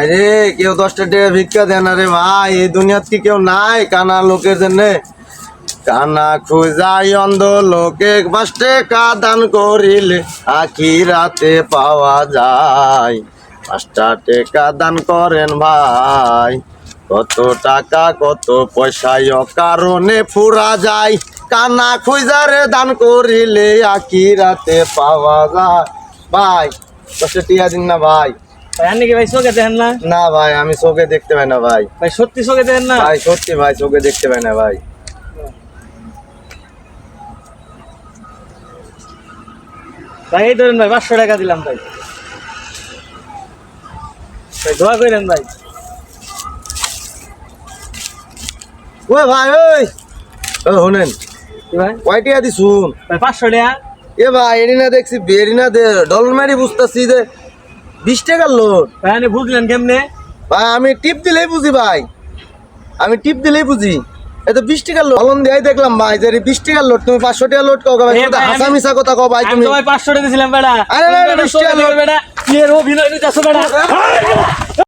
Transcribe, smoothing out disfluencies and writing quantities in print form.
আরে কেউ 10টা টাকা ভিক্ষা দেন রে ভাই, এই দুনিয়াত কি কেউ নাই কানা লোকের জন্য? কানা খুঁজাই অন্ধ লোকে 5 টাকা দান করিলে আখিরাতে পাওয়া যায়। 5 টাকা দান করেন ভাই, কত টাকা কত পয়সায় কারণে ফুরা যায়। কানা খুঁজারে দান করিলে আখিরাতে পাওয়া যায়। ভাই 10টা টাকা দিন না ভাই। আপনি কি ভাই চোখে দেখেন না? না ভাই, আমি চোখে দেখতে পাই না ভাই। ভাই সত্যি চোখে দেখেন না? ভাই সত্যি ভাই, চোখে দেখতে পাই না ভাই। ভাই এই ধরেন ভাই 500 টাকা দিলাম ভাই। ভাই দোয়া করেন ভাই। ওই ভাই ওই শুনেন, কি ভাই? কয় টাকা দি শুন ভাই 500 টাকা। এ ভাই এরিনা দেখছি বেরিনা দে ডলার মারি বুঝতেছি যে 20 টাকার লোড। ভাই আপনি বুঝলেন কেমনে? ভাই আমি টিপ দিলেই বুঝি ভাই, আমি টিপ দিলেই বুঝি। এত 20 টাকার লোড ফলন দিয়ে দেখলাম ভাই যে 20 টাকার লোড, তুমি 500 টাকার লোড কও ভাই? এ ভাই, হাসা মিশা কথা কও ভাই আমি তুমি। তো ভাই 500 টাকা দিয়েছিলাম বেটা। আরে না, 20 টাকা বেটা, কি এর অভিনয় নিতেছো বেটা?